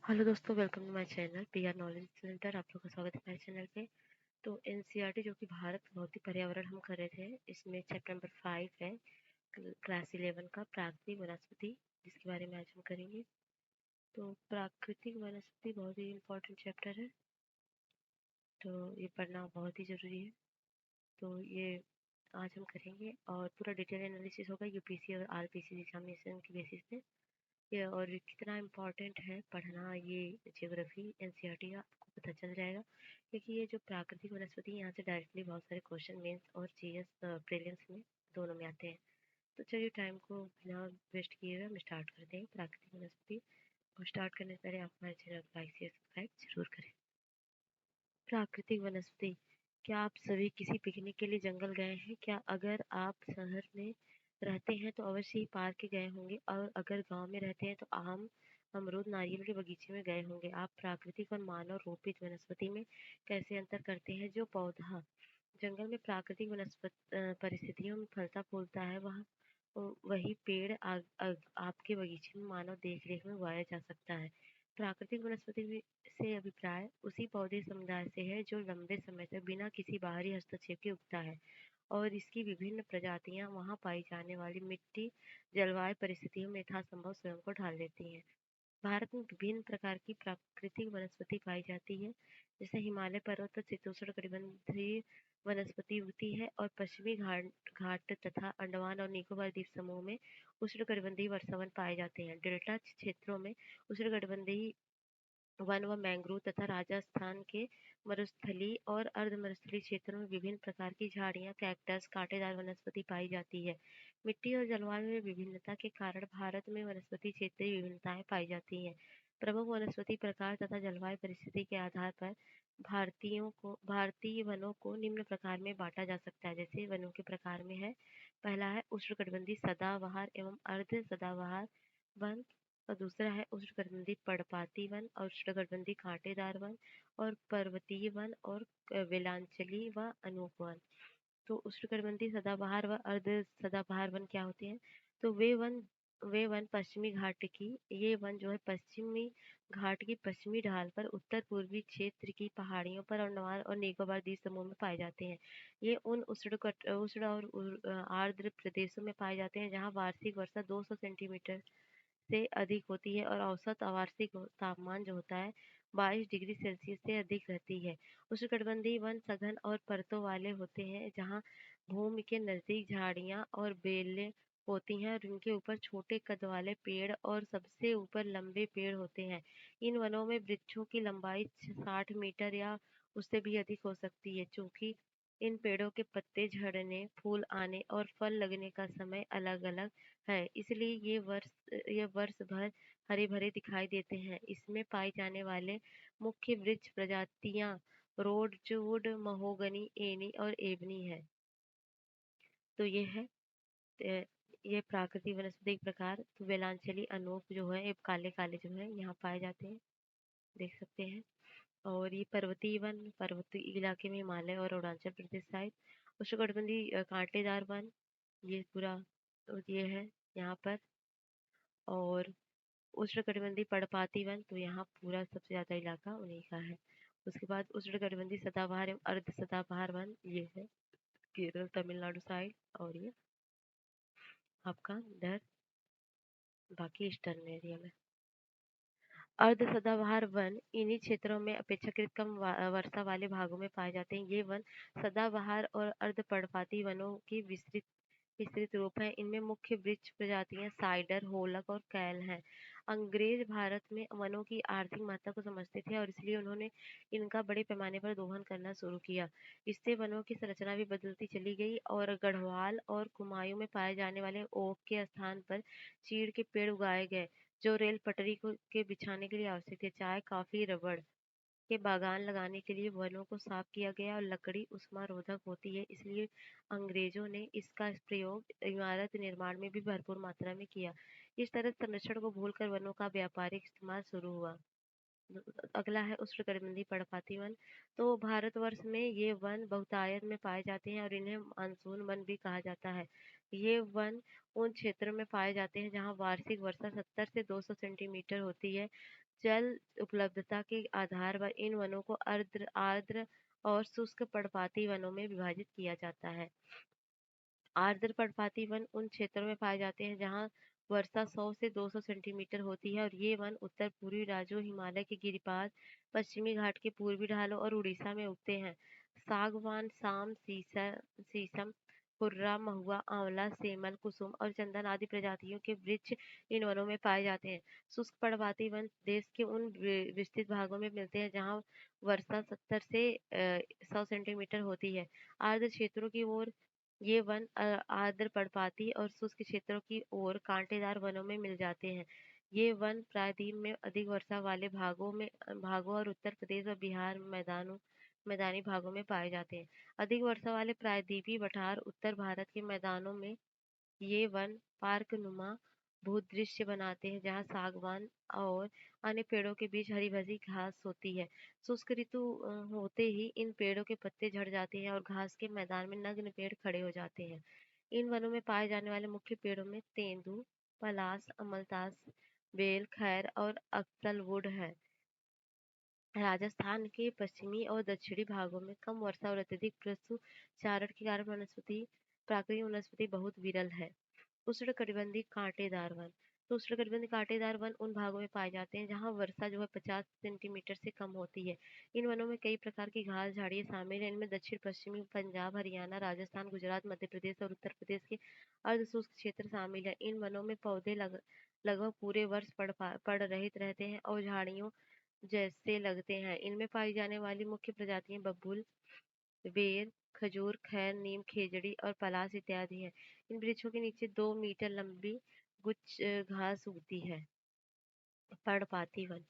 Hello दोस्तों, welcome to my channel PR knowledge centre. आप लोगों का स्वागत है मेरे चैनल पे। तो एनसीईआरटी जो कि भारत भौतिक पर्यावरण हम कर रहे थे, इसमें चैप्टर नंबर 5 है क्लास 11 का प्राकृतिक वनस्पति, जिसके बारे में आज हम करेंगे। तो प्राकृतिक वनस्पति बहुत ही इम्पोर्टेंट चैप्टर है, तो ये पढ़ना बहुत ही ज़रूरी है। तो ये आज हम करेंगे और पूरा डिटेल एनालिसिस होगा यूपीएससी और आरपीसी एग्जामिनेशन की बेसिस पे। ये और कितना इम्पोर्टेंट है पढ़ना ये ज्योग्राफी एनसीईआरटी का, आपको पता चल जाएगा। क्योंकि ये जो प्राकृतिक वनस्पति है, यहाँ से डायरेक्टली बहुत सारे क्वेश्चन मेंस और जीएस प्रीलिम्स में दोनों में आते हैं। तो चलिए टाइम को बिना वेस्ट किए हुए हम स्टार्ट करते हैं प्राकृतिक वनस्पति। और स्टार्ट करने से पहले आप हमारे चैनल को लाइक शेयर सब्सक्राइब जरूर करें। प्राकृतिक वनस्पति, क्या आप सभी किसी पिकनिक के लिए जंगल गए हैं? क्या अगर आप शहर में रहते हैं तो अवश्य ही पार्क के गए होंगे, और अगर गांव में रहते हैं तो आम, अमरूद, नारियल के बगीचे में गए होंगे। आप प्राकृतिक और मानव रोपित वनस्पति में कैसे अंतर करते हैं? जो पौधा जंगल में प्राकृतिक वनस्पति परिस्थितियों में फलता फूलता है, वही पेड़ आपके बगीचे में मानव देखरेख में उगाया जा सकता है। प्राकृतिक वनस्पति से अभिप्राय उसी पौधे समुदाय से है जो लंबे समय तक बिना किसी बाहरी हस्तक्षेप के उगता है, और इसकी विभिन्न प्रजातियां वहां पाई जाने वाली मिट्टी, जलवायु परिस्थितियों में यथासंभव स्वयं को ढाल लेती हैं। भारत में विभिन्न प्रकार की प्राकृतिक वनस्पति पाई जाती है, जैसे हिमालय पर्वत पर शीतोष्णकटिबंधीय वनस्पति उगती है, और पश्चिमी घाट घाट तथा अंडमान और निकोबार द्वीप समूह में उष्णकटिबंधीय वर्षावन पाए जाते हैं। डेल्टा क्षेत्रों में उष्णकटिबंधीय वन व मैंग्रोव तथा राजस्थान के मरुस्थलीय और अर्ध-मरुस्थलीय क्षेत्रों में विभिन्न प्रकार की झाड़ियां, कैक्टस, कांटेदार वनस्पति पाई जाती है। मिट्टी और जलवायु में विभिन्नता के कारण भारत में वनस्पति क्षेत्रीय विभिन्नताएं पाई जाती हैं। प्रमुख वनस्पति प्रकार तथा जलवायु परिस्थिति के आधार पर भारतीय वनों को निम्न प्रकार में बांटा जा सकता है। जैसे वनों के प्रकार में है, पहला है उष्णकटिबंधीय सदाबहार एवं अर्ध सदाबहार वन, और दूसरा है उष्णकटिबंधीय पर्णपाती वन और उष्णकटिबंधीय कांटेदार वन और पर्वतीय वन और वेलांचली व अनूप वन। तो उष्णकटिबंधीय सदाबहार व अर्ध सदाबहार वन क्या होते हैं? तो वे वन पश्चिमी घाट की ये वन जो है पश्चिमी घाट की पश्चिमी ढाल पर उत्तर पूर्वी क्षेत्र की पहाड़ियों पर और अंडमान और निकोबार द्वीप समूह में पाए जाते हैं। ये उन उष्ण और आर्द्र प्रदेशों में पाए जाते हैं जहाँ वार्षिक वर्षा 200 सेंटीमीटर से अधिक होती है, और औसत वार्षिक तापमान जो होता है 22 डिग्री सेल्सियस से अधिक रहती है। उष्णकटिबंधीय वन सघन और परतों वाले होते हैं, जहाँ भूमि के नजदीक झाड़ियाँ और बेलें होती हैं, और इनके ऊपर छोटे कद वाले पेड़ और सबसे ऊपर लंबे पेड़ होते हैं। इन वनों में वृक्षों की लंबाई 60 मीटर या उससे भी अधिक हो सकती है, चूंकि इन पेड़ों के पत्ते झड़ने, फूल आने और फल लगने का समय अलग-अलग है, इसलिए ये वर्ष भर हरे भरे दिखाई देते हैं। इसमें पाई जाने वाले मुख्य वृक्ष प्रजातियां रोडवुड, महोगनी, एनी और एबनी है। तो ये है अ, ये प्राकृतिक वनस्पति एक प्रकार। तो वेलांचली अनोख जो है, ये काले काले जो है यहाँ पाए जाते हैं, देख सकते हैं। और ये पर्वतीय वन पर्वतीय इलाके में हिमालय और अरुणाचल प्रदेश साइड। उष्णकटिबंधीय कांटेदार वन, ये पूरा ये है यहाँ पर। और उष्णकटिबंधीय पर्णपाती वन, तो यहाँ पूरा सबसे ज्यादा इलाका उन्हीं का है। उसके बाद उष्णकटिबंधीय सदाबहार एवं अर्ध सदाबहार वन, ये है केरल तमिलनाडु साइड, और ये आपका इधर बाकी ईस्टर्न एरिया में। अर्ध सदाबहार वन इन्हीं क्षेत्रों में अपेक्षाकृत कम वर्षा वाले भागों में पाए जाते हैं। ये वन सदाबहार और अर्ध पर्णपाती वनों की विस्तृत रूप है। इनमें मुख्य वृक्ष प्रजातियां साइडर, होलक और कैल हैं। अंग्रेज भारत में वनों की आर्थिक महत्ता को समझते थे, और इसलिए उन्होंने इनका बड़े पैमाने पर दोहन करना शुरू किया। इससे वनों की संरचना भी बदलती चली गई, और गढ़वाल और कुमायूं में पाए जाने वाले ओक के स्थान पर चीड़ के पेड़ उगाए गए, जो रेल पटरी के बिछाने के लिए आवश्यक थे। चाय, कॉफी, रबड़ के बागान लगाने के लिए वनों को साफ किया गया, और लकड़ी उष्मारोधक होती है, इसलिए अंग्रेजों ने इसका प्रयोग इमारत निर्माण में भी भरपूर मात्रा में किया। इस तरह संरक्षण को भूलकर वनों का व्यापारिक इस्तेमाल शुरू हुआ। अगला है उष्णकटिबंधीय पर्णपाती वन। तो भारतवर्ष में ये वन बहुतायत में पाए जाते हैं, और इन्हें मानसून वन भी कहा जाता है। ये वन उन क्षेत्रों में पाए जाते हैं जहाँ वार्षिक वर्षा 70 से 200 सेंटीमीटर होती है। जल उपलब्धता के आधार पर इन वनों को आर्द्र आर्द्र और शुष्क पर्णपाती वनों में विभाजित किया जाता है। आर्द्र पर्णपाती वन उन क्षेत्रों में पाए जाते हैं जहां वर्षा 100 से 200 सेंटीमीटर होती है और ये वन उत्तर पूर्वी राज्यों, हिमालय के गिरिपाद, पश्चिमी घाट के पूर्वी ढालों और उड़ीसा में उगते हैं। सागवान, साम, शीशम, हुर्रा, महुआ, आंवला, सेमल, कुसुम और चंदन आदि प्रजातियों के वृक्ष इन वनों में पाए जाते हैं। शुष्क पर्णपाती वन देश के उन विस्तृत भागों में मिलते हैं जहां वर्षा 70 से 100 सेंटीमीटर होती है। आर्द्र क्षेत्रों की ओर ये वन आर्द्र पर्णपाती और शुष्क क्षेत्रों की ओर कांटेदार वनों में मिल जाते हैं। ये वन प्रायद्वीप में अधिक वर्षा वाले भागों और उत्तर प्रदेश और बिहार मैदानी भागों में पाए जाते हैं। अधिक वर्षा वाले प्रायद्वीपीय पठार उत्तर भारत के मैदानों में ये वन पार्कनुमा भूदृश्य बनाते हैं जहाँ सागवान और अन्य पेड़ों के बीच हरी भरी घास होती है। शुष्क ऋतु होते ही इन पेड़ों के पत्ते झड़ जाते हैं और घास के मैदान में नग्न पेड़ खड़े हो जाते हैं। इन वनों में पाए जाने वाले मुख्य पेड़ों में तेंदू, पलास, अमलतास, बेल, खैर और अक्सलवुड है। राजस्थान के पश्चिमी और दक्षिणी भागों में कम वर्षा और अत्यधिक पशुचारण के कारण प्राकृतिक वनस्पति बहुत विरल है। उष्णकटिबंधीय कांटेदार वन। तो उष्णकटिबंधीय कांटेदार वन उन भागों में पाए जाते हैं जहां वर्षा जो है 50 सेंटीमीटर से कम होती है। इन वनों में कई प्रकार की घास झाड़ियां शामिल हैं। इनमें दक्षिण पश्चिमी पंजाब, हरियाणा, राजस्थान, गुजरात, मध्य प्रदेश और उत्तर प्रदेश के अर्धशुष्क क्षेत्र शामिल है। इन वनों में पौधे लगभग पूरे वर्ष पड़ रहित रहते हैं और झाड़ियों जैसे लगते हैं। इनमें पाई जाने वाली मुख्य प्रजातियां बबूल, बेर, खजूर, खैर, नीम, खेजड़ी और पलास इत्यादि हैं। इन वृक्षों के नीचे 2 मीटर लंबी गुच्छ घास उगती है। पर्णपाती वन।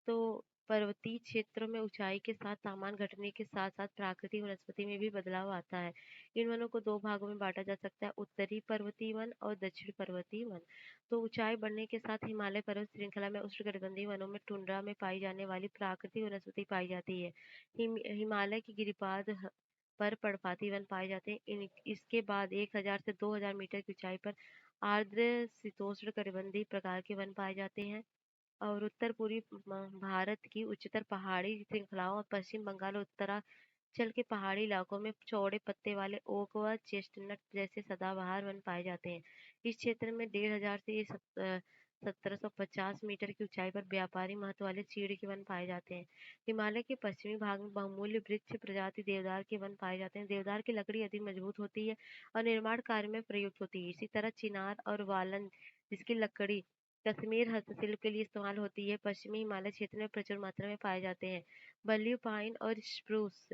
तो पर्वतीय क्षेत्रों में ऊंचाई के साथ तापमान घटने के साथ साथ प्राकृतिक वनस्पति में भी बदलाव आता है। इन वनों को दो भागों में बांटा जा सकता है, उत्तरी पर्वतीय वन और दक्षिण पर्वतीय वन। तो ऊंचाई बढ़ने के साथ हिमालय पर्वत श्रृंखला में उष्णकटिबंधीय वनों में टुंड्रा में पाई जाने वाली प्राकृतिक वनस्पति पाई जाती है। हिमालय के गिरिपाद पर पर्णपाती वन पाए जाते हैं। इसके बाद 1000 से 2000 मीटर की ऊंचाई पर आर्द्र शीतोष्ण कटिबंधीय प्रकार के वन पाए जाते हैं। और उत्तर पूर्वी भारत की उच्चतर पहाड़ी श्रृंखलाओं और पश्चिम बंगाल और उत्तरांचल के पहाड़ी इलाकों में चौड़े पत्ते वाले ओक व चेस्टनट जैसे सदाबहार वन पाए जाते हैं। इस क्षेत्र में 1500 से 1750 मीटर की ऊंचाई पर व्यापारी महत्व वाले चीड़ के वन पाए जाते हैं। हिमालय के पश्चिमी भाग में बहुमूल्य वृक्ष प्रजाति देवदार के वन पाए जाते हैं। देवदार की लकड़ी अधिक मजबूत होती है और निर्माण कार्य में प्रयुक्त होती है। इसी तरह चिनार और वालन जिसकी लकड़ी कश्मीर हस्तशिल्प के लिए इस्तेमाल होती है, पश्चिमी हिमालय क्षेत्र में प्रचुर मात्रा में पाए जाते हैं। बल्यू पाइन और स्प्रूस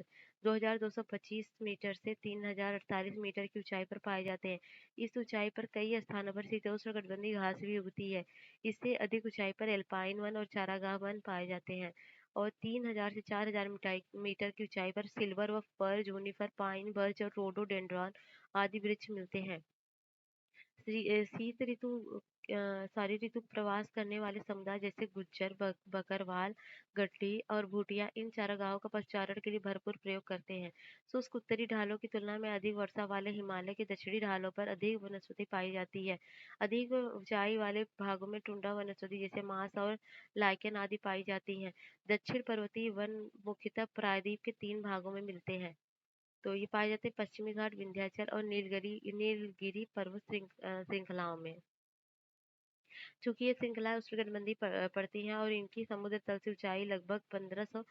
2225 मीटर से 3048 मीटर की ऊंचाई पर पाए जाते हैं। इस ऊंचाई पर कई स्थानों पर शीतोष्णकटिबंधीय घास भी उगती है। इससे अधिक ऊंचाई पर एल्पाइन वन और चारागाह वन पाए जाते हैं और 3000 से 4000 मीटर की ऊंचाई पर सिल्वर व फर, जूनिपर, पाइन, बर्च और रोडोडेंड्रॉन आदि वृक्ष मिलते हैं। शीत ऋतु सारी ऋतु प्रवास करने वाले समुदाय जैसे गुज्जर, बकरवाल, गड्डी और भूटिया इन चारागाहों का पशुचारण के लिए भरपूर प्रयोग करते हैं। शुष्क उत्तरी ढालों की तुलना में अधिक वर्षा वाले हिमालय के दक्षिणी ढालों पर अधिक वनस्पति पाई जाती है। अधिक ऊंचाई वाले भागों में टुंड्रा वनस्पति जैसे मांस और लाइकेन आदि पाई जाती हैं। दक्षिण पर्वतीय वन मुख्यतः प्रायद्वीप के 3 भागों में मिलते हैं। तो ये पाए जाते हैं पश्चिमी घाट, विंध्याचल और नीलगिरी पर्वत श्रृंखलाओं में। चूंकि ये श्रृंखलाएं उष्णकटिबंधीय पड़ती हैं और इनकी समुद्र तल से ऊंचाई लगभग 1500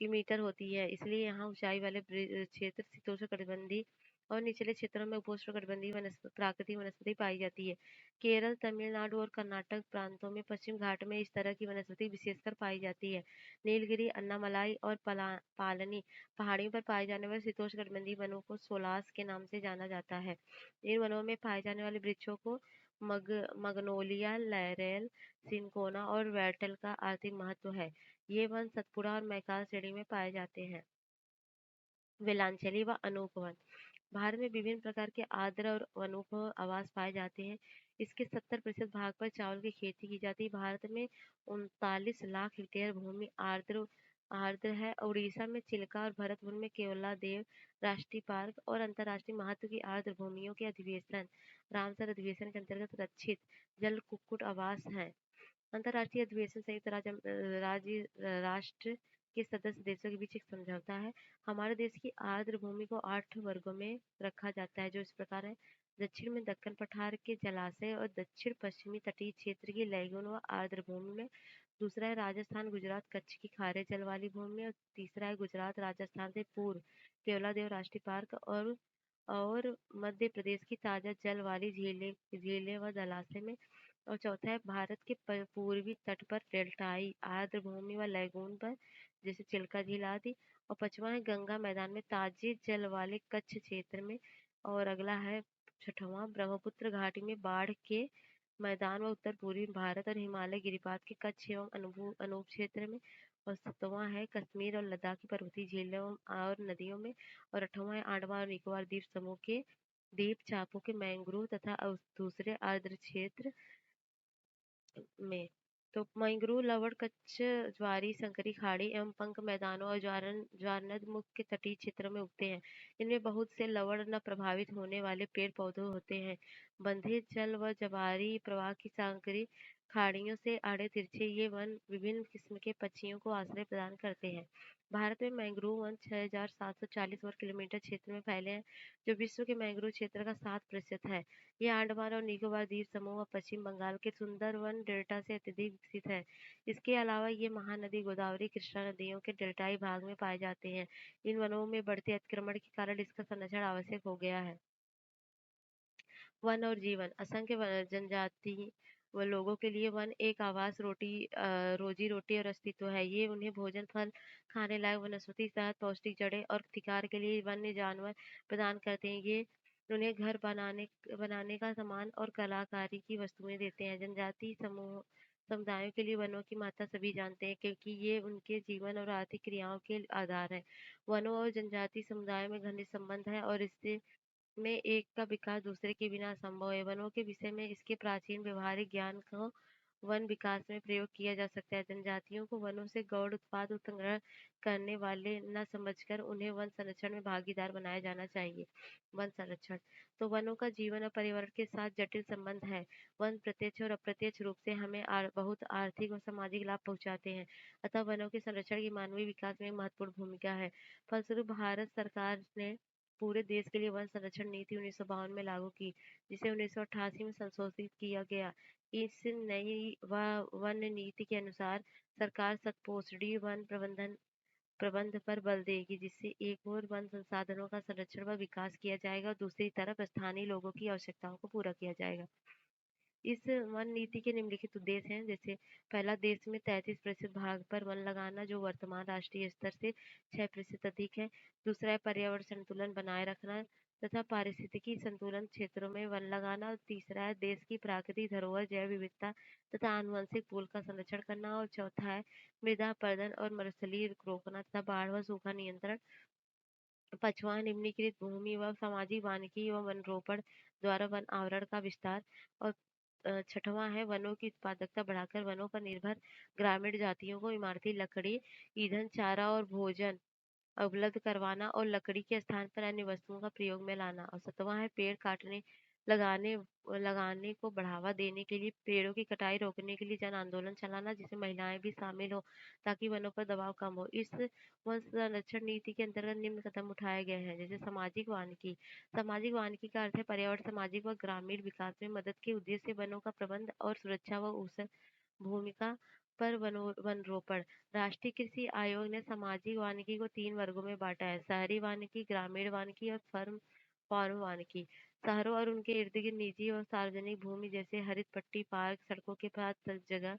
मीटर होती है, इसलिए यहाँ ऊंचाई वाले क्षेत्र शीतोष्णकटिबंधीय और निचले क्षेत्रों में उपोष्णकटिबंधीय प्राकृतिक वनस्पति पाई जाती है। केरल, तमिलनाडु और कर्नाटक प्रांतों में पश्चिम घाट में इस तरह की वनस्पति विशेषकर पाई जाती है। नीलगिरी, अन्नामलाई और पालनी पहाड़ियों पर पाए जाने वाले शीतोष्णकटिबंधीय वनों को सोलास के नाम से जाना जाता है। इन वनों में पाए जाने वाले वृक्षों को मगनोलिया, लैरेल, सिनकोना और वैटल का आर्थिक महत्व है। ये वन सतपुड़ा और मैकाल श्रेणी में पाए जाते हैं। वेलांचली व अनूप वन। भारत में विभिन्न प्रकार के आर्द्र और अनूप आवास पाए जाते हैं। इसके 70% भाग पर चावल की खेती की जाती है। भारत में 39 लाख हेक्टेयर भूमि आर्द्र आर्द्र है। उड़ीसा में चिल्का और भरतपुर में केवलादेव राष्ट्रीय पार्क और अंतर्राष्ट्रीय महत्व की आर्द्र भूमियों के अधिवेशन रामसर अधिवेशन के अंतर्गत रक्षित जल कुक्कुट आवास हैं। अंतर्राष्ट्रीय अधिवेशन संयुक्त राष्ट्र के सदस्य देशों के बीच एक समझौता है। हमारे देश की आर्द्र भूमि को 8 वर्गों में रखा जाता है, जो इस प्रकार है। दक्षिण में दक्कन पठार के जलाशय और दक्षिण पश्चिमी तटीय क्षेत्र की लैगून व आर्द्र भूमि में। दूसरा है राजस्थान, गुजरात, कच्छ की खारे जल वाली भूमि में। और तीसरा है गुजरात, राजस्थान से पूर्व केवलादेव राष्ट्रीय पार्क और मध्य प्रदेश की ताजा जल वाली झीलें झीलें व जलाशय में। और चौथा है भारत के पूर्वी तट पर डेल्टाई आर्द्र भूमि व लैगून पर, जैसे चिल्का झील आदि। और पांचवा है गंगा मैदान में ताजे जल वाले कच्छ क्षेत्र में। और अगला है छठवां ब्रह्मपुत्र घाटी में बाढ़ के मैदान व उत्तर पूर्वी भारत और हिमालय गिरिपाद के कच्छ एवं अनूप क्षेत्र में। और सातवां है कश्मीर और लद्दाख की पर्वतीय झीलों और नदियों में। और आठवां है अंडमान और निकोबार द्वीप समूह के द्वीप चापों के मैंग्रोव तथा दूसरे आर्द्र क्षेत्र में। तो मैंग्रोव लवण, कच्छ, ज्वारी, संकरी खाड़ी एवं पंख मैदानों और ज्वारनद मुख्य तटीय क्षेत्रों में उगते हैं। इनमें बहुत से लवण न प्रभावित होने वाले पेड़ पौधे होते हैं। बंधे जल व जवारी प्रवाह की संकरी खाड़ियों से आड़े तिरछे ये वन विभिन्न किस्म के पक्षियों को आश्रय प्रदान करते हैं। भारत में मैंग्रोव वन 6,740 वर्ग किलोमीटर क्षेत्र में फैले हैं, जो विश्व के मैंग्रोव क्षेत्र का 7% है। ये अंडमान और निकोबार द्वीप समूह और पश्चिम बंगाल के सुंदरवन डेल्टा से अत्यधिक विकसित है। इसके अलावा ये महानदी गोदावरी, कृष्णा नदियों के डेल्टाई भाग में पाए जाते हैं। इन वनों में बढ़ते अतिक्रमण के कारण इसका संरक्षण आवश्यक हो गया है। वन और जीवन, असंख्य जनजाति व लोगों के लिए वन एक आवास, रोजी रोटी और अस्तित्व है। ये उन्हें भोजन, फल, खाने लायक वनस्पति, शहद, पौष्टिक जड़ें और शिकार के लिए वन्य जानवर प्रदान करते हैं। ये उन्हें घर बनाने का सामान और कलाकारी की वस्तुएं देते हैं। जनजाति समुदायों के लिए वनों की महत्ता सभी जानते हैं, क्योंकि ये उनके जीवन और आर्थिक क्रियाओं के आधार है। वनों और जनजाति समुदायों में घनिष्ठ संबंध है और इससे में एक का विकास दूसरे के बिना असंभव है। वनों के विषय में इसके प्राचीन व्यवहारिक ज्ञान को वन विकास में प्रयोग किया जा सकता है। जनजातियों को वनों से गौण उत्पाद संग्रह करने वाले न समझकर उन्हें वन संरक्षण में भागीदार बनाया जाना चाहिए। वन संरक्षण तो वनों का जीवन और पर्यावरण के साथ जटिल संबंध है। वन प्रत्यक्ष और अप्रत्यक्ष रूप से हमें बहुत आर्थिक और सामाजिक लाभ पहुंचाते हैं। अतः वनों के संरक्षण की मानवीय विकास में महत्वपूर्ण भूमिका है। फलस्वरूप भारत सरकार ने पूरे देश के लिए वन संरक्षण नीति 1952 में लागू की, जिसे 1988 में संशोधित किया गया। इस नई वन नीति के अनुसार सरकार शतपोषणी वन प्रबंध पर बल देगी, जिससे एक ओर वन संसाधनों का संरक्षण व विकास किया जाएगा और दूसरी तरफ स्थानीय लोगों की आवश्यकताओं को पूरा किया जाएगा। इस वन नीति के निम्नलिखित उद्देश्य हैं, जैसे पहला, देश में 33% भाग पर वन लगाना, जो वर्तमान राष्ट्रीय स्तर से 6% अधिक है। दूसरा है पर्यावरण संतुलन बनाए रखना तथा पारिस्थितिकी संतुलन क्षेत्रों में वन लगाना। और तीसरा है देश की प्राकृतिक धरोहर, जैव विविधता तथा आनुवंशिक पूल का संरक्षण करना। और चौथा है मृदा अपरदन और मरुस्थलीकरण रोकना तथा बाढ़ व सूखा नियंत्रण। पांचवा, निम्नलिखित भूमि व सामाजिक वानिकी व वन रोपण द्वारा वन आवरण का विस्तार। और छठवां है वनों की उत्पादकता बढ़ाकर वनों पर निर्भर ग्रामीण जातियों को इमारती लकड़ी, ईंधन, चारा और भोजन उपलब्ध करवाना और लकड़ी के स्थान पर अन्य वस्तुओं का प्रयोग में लाना। और सातवां है पेड़ काटने लगाने लगाने को बढ़ावा देने के लिए पेड़ों की कटाई रोकने के लिए जन आंदोलन चलाना, जिसमें महिलाएं भी शामिल हो ताकि वनों पर दबाव कम हो। इस वन संरक्षण नीति के अंतर्गत निम्न कदम उठाए गए हैं, जैसे सामाजिक वानिकी। सामाजिक वानिकी का अर्थ है पर्यावरण, सामाजिक व ग्रामीण विकास में मदद के उद्देश्य से वनों का प्रबंध और सुरक्षा व उस भूमिका पर वन रोपण। राष्ट्रीय कृषि आयोग ने सामाजिक वानिकी को 3 वर्गों में बांटा है: शहरी वानिकी, ग्रामीण वानिकी और फार्म वानिकी। शहरों और उनके इर्द गिर्द निजी और सार्वजनिक भूमि, जैसे हरित पट्टी, पार्क, सड़कों के पास जगह,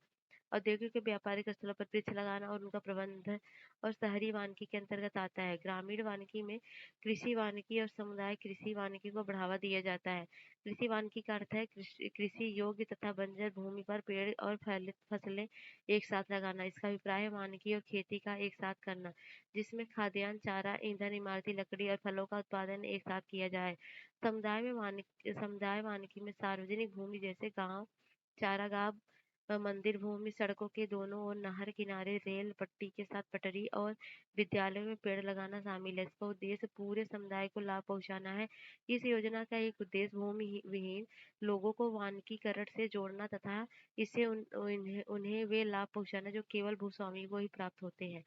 औद्योगिक और व्यापारिक स्थलों पर वृक्ष लगाना और उनका प्रबंधन और शहरी वानिकी के अंतर्गत आता है। ग्रामीण वानिकी में कृषि वानिकी और समुदाय कृषि वानिकी को बढ़ावा दिया जाता है। कृषि वानिकी का अर्थ है कृषि योग्य तथा बंजर भूमि पर पेड़ और फसलें एक साथ लगाना। इसका अभिप्राय है वानिकी और खेती का एक साथ करना, जिसमें खाद्यान्न, चारा, ईंधन, इमारती लकड़ी और फलों का उत्पादन एक साथ किया जाए। समुदाय वानिकी में सार्वजनिक भूमि, जैसे गांव, चारागाह, मंदिर भूमि, सड़कों के दोनों ओर नहर किनारे रेल पट्टी के साथ पटरी और विद्यालयों में पेड़ लगाना शामिल है। इसका उद्देश्य पूरे समुदाय को लाभ पहुंचाना है। इस योजना का एक उद्देश्य भूमि विहीन लोगों को वानिकीकरण से जोड़ना तथा इससे उन्हें वे लाभ पहुंचाना जो केवल भूस्वामी को ही प्राप्त होते हैं।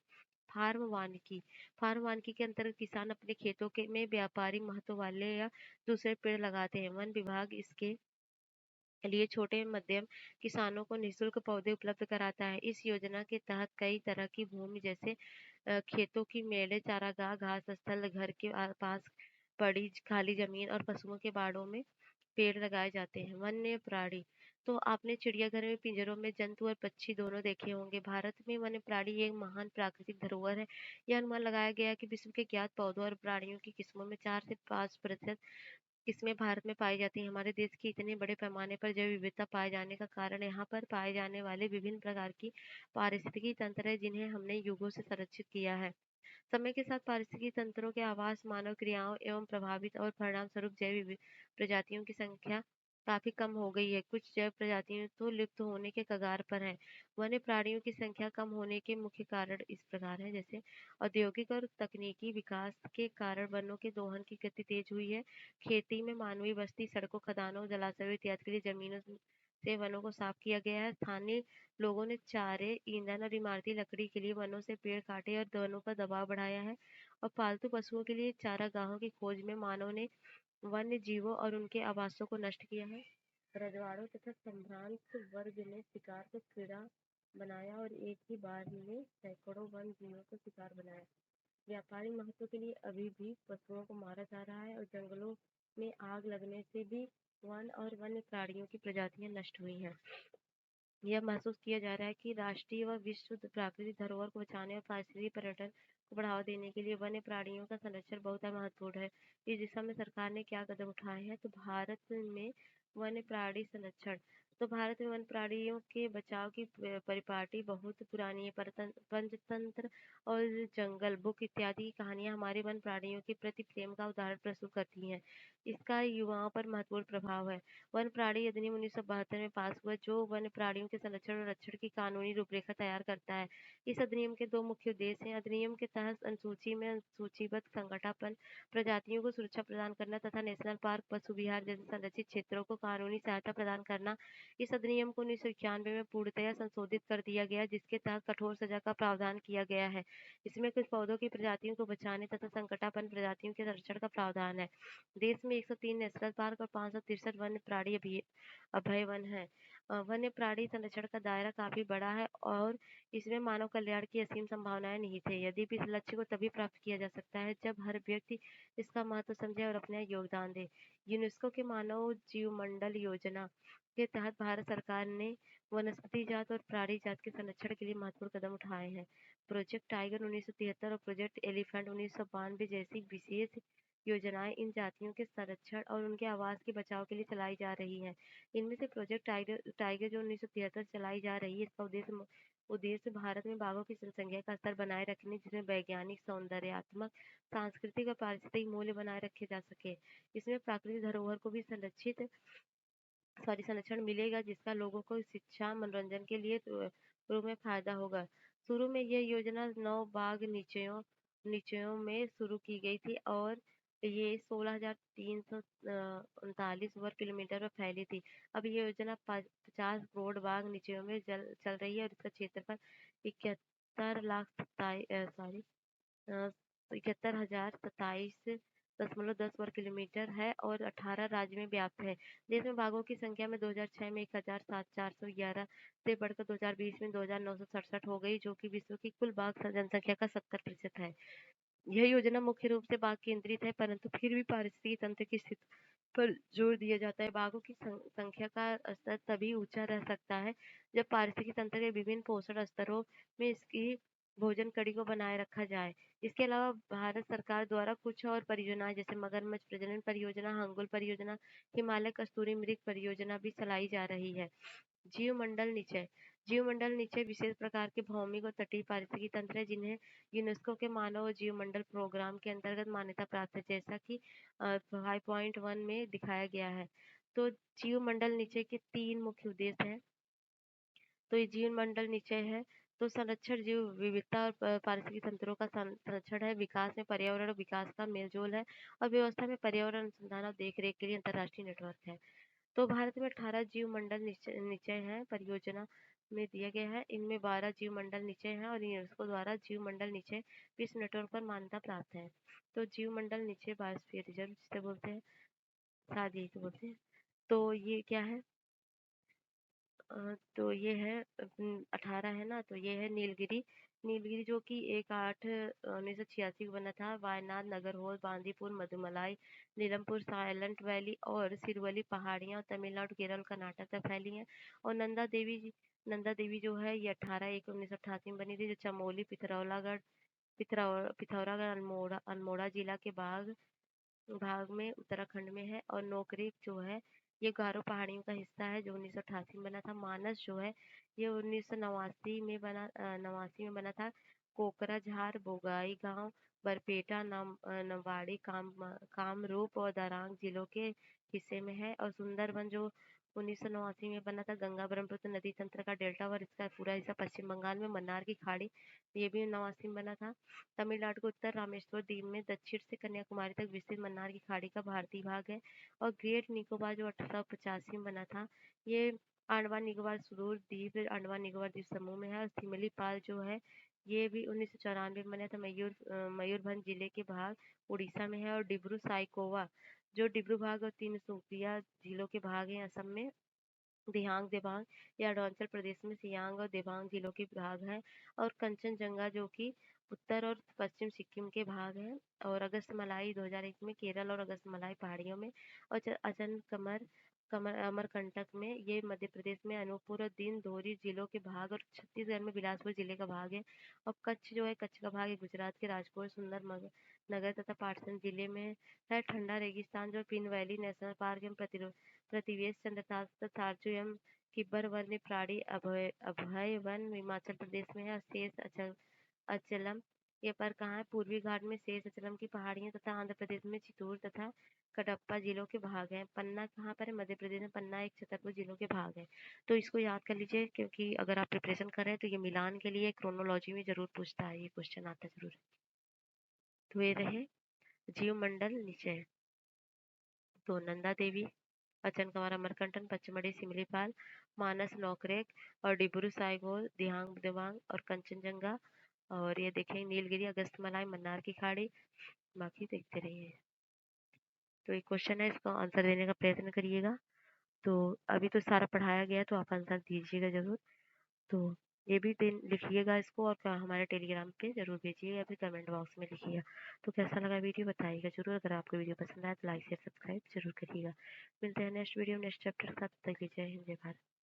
फार्म वानिकी फार्म वानिकी के अंतर्गत किसान अपने खेतों के में व्यापारी महत्व वाले या दूसरे पेड़ लगाते हैं। वन विभाग इसके लिए छोटे मध्यम किसानों को निःशुल्क पौधे उपलब्ध कराता है। इस योजना के तहत कई तरह की भूमि जैसे खेतों की मेड़े, चारागाह, घास स्थल, घर के पास पड़ी खाली जमीन और पशुओं के बाड़ों में पेड़ लगाए जाते हैं। वन्य प्राणी तो आपने चिड़ियाघर में पिंजरों में जंतु और पक्षी दोनों देखे होंगे। भारत में वन्य प्राणी एक महान प्राकृतिक धरोहर है। यह अनुमान लगाया गया है कि विश्व के ज्ञात पौधों और प्राणियों की किस्मों में 4 से 5% किस्में भारत में पाई जाती हैं। हमारे देश की इतने बड़े पैमाने पर जैव विविधता पाए जाने का कारण यहाँ पर पाए जाने वाले विभिन्न प्रकार की पारिस्थितिकी तंत्र है जिन्हें हमने युगों से संरक्षित किया है। समय के साथ पारिस्थितिकी तंत्रों के आवास, मानव क्रियाओं एवं प्रभावित और परिणाम स्वरूप प्रजातियों की संख्या काफी कम हो गई है। कुछ जैव प्रजातियां तो लुप्त होने के कगार पर हैं। वन्य प्राणियों की संख्या कम होने के मुख्य कारण इस प्रकार हैं, जैसे औद्योगिक और तकनीकी विकास के कारण वनों के दोहन की गति तेज हुई है। खेती में मानवीय बस्ती, सड़कों, खदानों, जलाशयों इत्यादि के लिए जमीनों से वनों को साफ किया गया है। स्थानीय लोगों ने चारे, ईंधन और इमारती लकड़ी के लिए वनों से पेड़ काटे और वनों पर दबाव बढ़ाया है। और पालतू पशुओं के लिए चारागाहों की खोज में मानव ने वन्य जीवों और उनके आवासों को नष्ट किया है। रजवाड़ों तथा संभ्रांत वर्ग ने शिकार को क्रीड़ा बनाया और एक ही बार में सैकड़ों वन जीवों को शिकार बनाया। व्यापारिक महत्व के लिए अभी भी पशुओं को मारा जा रहा है और जंगलों में आग लगने से भी वन और वन्य प्राणियों की प्रजातियां नष्ट हुई हैं। यह महसूस किया जा रहा है कि राष्ट्रीय व विश्व प्राकृतिक धरोहर को बचाने और पारिस्थितिक पर्यटन को बढ़ावा देने के लिए वन्य प्राणियों का संरक्षण बहुत महत्वपूर्ण है। इस दिशा में सरकार ने क्या कदम उठाए हैं? तो भारत में वन्य प्राणी संरक्षण तो भारत में वन्य प्राणियों के बचाव की परिपाटी बहुत पुरानी है। पंचतंत्र और जंगल बुक इत्यादि की कहानियां हमारे वन प्राणियों के प्रति प्रेम का उदाहरण प्रस्तुत करती हैं। इसका युवाओं पर महत्वपूर्ण प्रभाव है। वन प्राणी अधिनियम 1972 में पास हुआ जो वन प्राणियों के संरक्षण और रक्षण की कानूनी रूपरेखा तैयार करता है। इस अधिनियम के दो मुख्य उद्देश्य हैं। अधिनियम के तहत अनुसूची में सूचीबद्ध संगठन प्रजातियों को सुरक्षा प्रदान करना तथा नेशनल पार्क, पशु विहार जैसे संरक्षित क्षेत्रों को कानूनी सहायता प्रदान करना। इस अधिनियम को 1991 में पूर्णतया संशोधित कर दिया गया जिसके तहत कठोर सजा का प्रावधान किया गया है। इसमें कुछ पौधों की प्रजातियों को बचाने तथा संकटापन्न प्रजातियों के संरक्षण का प्रावधान है। देश में 103 नेशनल पार्क और 563 वन्य प्राणी अभय वन है। वन्य प्राणी संरक्षण का दायरा काफी बड़ा है और इसमें मानव कल्याण की असीम संभावनाएं निहित है। यदि भी इस लक्ष्य को तभी प्राप्त किया जा सकता है जब हर व्यक्ति इसका महत्व समझे और अपना योगदान दे। यूनेस्को के मानव जीवमंडल योजना के तहत भारत सरकार ने वनस्पति जात और प्राणी जात के संरक्षण के लिए महत्वपूर्ण कदम उठाए हैं। प्रोजेक्ट टाइगर 1973 और प्रोजेक्ट एलिफेंट 1992 जैसी विशेष योजनाएं इन जातियों के संरक्षण और उनके आवास के बचाव के लिए चलाई जा रही हैं। इनमें से प्रोजेक्ट टाइगर जो 1973 चलाई जा रही है, इसका उद्देश्य भारत में बाघों की जनसंख्या का स्तर बनाए रखने जिसमें वैज्ञानिक, सौंदर्यात्मक, सांस्कृतिक और पारिस्थितिक मूल्य बनाए रखे जा सके। इसमें प्राकृतिक धरोहर को भी संरक्षण मिलेगा जिसका लोगों को शिक्षा, मनोरंजन के लिए रूप में फायदा होगा। शुरू में यह योजना 9 बाघ नीचियों में शुरू की गई थी और ये 16,339 वर्ग किलोमीटर में फैली थी। अब ये योजना 50 करोड़ बाघ नीचियों में चल रही है और इसका क्षेत्रफल 71,027.10 वर्ग किलोमीटर है और 18 राज्य में व्याप्त है। देश में बाघों की संख्या में 2006 में 1,411 से बढ़कर 2020 में 2,967 हो गई जो कि विश्व की कुल बाघ जनसंख्या का 70% है। यह योजना मुख्य रूप से बाघ केंद्रित है परंतु फिर भी पारिस्थितिकी तंत्र की स्थिति पर जोर दिया जाता है। बाघों की संख्या का स्तर तभी ऊंचा रह सकता है जब पारिस्थितिकी तंत्र के विभिन्न पोषण स्तरों में इसकी भोजन कड़ी को बनाए रखा जाए। इसके अलावा भारत सरकार द्वारा कुछ और परियोजनाएं जैसे मगरमच्छ प्रजनन परियोजना, हंगुल परियोजना, हिमालय कस्तूरी मृग परियोजना भी चलाई जा रही है। जीवमंडल निचय जीवमंडल निचय विशेष प्रकार के भौमिक और तटीय पारिस्थितिकी तंत्र है जिन्हें यूनेस्को के मानव जीवमंडल प्रोग्राम के अंतर्गत मान्यता प्राप्त है जैसा कि 5.1 में दिखाया गया है। तो जीवमंडल निचय के 3 मुख्य उद्देश्य हैं। तो ये जीव मंडल निचय है। तो संरक्षण जीव विविधता और पारिस्थितिक तंत्रों का संरक्षण है, विकास में पर्यावरण और विकास का मेलजोल है, और व्यवस्था में पर्यावरण अनुसंधान और देख रेख के लिए अंतर्राष्ट्रीय नेटवर्क है। तो भारत में 18 जीव मंडल निश्चय निश्चय हैं परियोजना में दिया गया है। इनमें 12 जीव मंडल निश्चय हैं और यूनेस्को द्वारा जीव मंडल निश्चय विश्व नेटवर्क पर मान्यता प्राप्त है। तो जीव मंडल निश्चय बायोस्फीयर रिजर्व जिसे बोलते हैं, शायद यही तो बोलते हैं। तो ये क्या है? तो ये है 18 है ना, तो ये है नीलगिरी। नीलगिरी जो कि 1/8/1986 को बना था। वायनाड, नागरहोल, बांदीपुर, मदुमलाई, नीलमपुर, साइलेंट वैली और सिरुवली पहाड़ियाँ तमिलनाडु, केरल, कर्नाटक तक फैली हैं। और नंदा देवी जो है ये 18/1/1988 में बनी थी, जो चमोली, पिथौरागढ़, अल्मोड़ा अल्मोड़ा जिला के भाग भाग में उत्तराखंड में है। और नोकरेक जो है ये गारो पहाड़ियों का हिस्सा है, जो 1988 में बना था। मानस जो है ये 1989 में बना था। कोकराझार, बोगाई गांव, बरपेटा, नवाड़ी, कामरूप और दरांग जिलों के हिस्से में है। और सुंदरबन जो 1989 में बना था, गंगा ब्रह्मपुत्र नदी तंत्र का डेल्टा और इसका पूरा हिस्सा पश्चिम बंगाल में मन्नार की खाड़ी, ये भी 89 में बना था। तमिलनाडु के उत्तर रामेश्वर द्वीप में दक्षिण से कन्याकुमारी तक विस्तृत मन्नार की खाड़ी का भारतीय भाग है। और ग्रेट निकोबार जो 1885 में बना था, ये अंडमान निकोबार सुदूर द्वीप अंडमान निकोबार द्वीप समूह में है। और सिमिलीपाल जो है ये भी 1994 में बना था, मयूरभंज जिले के भाग उड़ीसा में है। और डिब्रू साइकोवा जो डिब्रूभाग और तिनसुकिया जिलों के भाग है असम में। दिहांग दिबांग ये अरुणाचल प्रदेश में सियांग और दिबांग जिलों के भाग हैं। और कंचनजंगा जो कि उत्तर और पश्चिम सिक्किम के भाग हैं। और अगस्तमलाई 2001 में केरल और अगस्तमलाई पहाड़ियों में। और अचन कमर कमर अमरकंटक में ये मध्य प्रदेश में अनूपपुर और दिनदोरी जिलों के भाग। और छत्तीसगढ़ में बिलासपुर जिले का भाग है। और कच्छ जो है कच्छ का भाग है गुजरात के राजकोट, नगर तथा पाटन जिले में है। ठंडा रेगिस्तान जो पिन वैली नेशनल पार्क एवं प्रतिवेश चंद्रताल थारचू एवं किब्बर वन्य प्राणी अभय वन हिमाचल प्रदेश में है। और शेष अचलम ये पर कहाँ है? पूर्वी घाट में शेष अचलम की पहाड़ियाँ तथा आंध्र प्रदेश में चित्तूर तथा कडप्पा जिलों के भाग हैं। पन्ना कहाँ पर है? मध्य प्रदेश में पन्ना एक छतरपुर जिलों के भाग हैं। तो इसको याद कर लीजिए, क्योंकि अगर आप प्रिपरेशन कर रहे हैं तो ये मिलान के लिए क्रोनोलॉजी में जरूर पूछता है, ये क्वेश्चन आता जरूर है। तो ये रहे जीव मंडल निचय। तो नंदा देवी, अचन कंवर, अमरकंटन, पचमढ़ी, सिमलीपाल, मानस, नौकरेक और डिब्रू साहिब, दिहांग दिबांग और कंचनजंगा। और ये देखें नीलगिरी, अगस्तमलाई, मन्नार की खाड़ी। बाकी देखते रहिए। तो ये क्वेश्चन है, इसका आंसर देने का प्रयत्न करिएगा। तो अभी तो सारा पढ़ाया गया है, तो आप आंसर दीजिएगा जरूर। तो ये भी दिन लिखिएगा इसको, और हमारे टेलीग्राम पे जरूर भेजिएगा या फिर कमेंट बॉक्स में लिखिएगा। तो कैसा लगा वीडियो बताइएगा जरूर। अगर आपको वीडियो पसंद आए तो लाइक शेयर सब्सक्राइब जरूर करिएगा। मिलते हैं नेक्स्ट वीडियो नेक्स्ट चैप्टर के साथ। तब तक के लिए जय हिंद, जय भारत।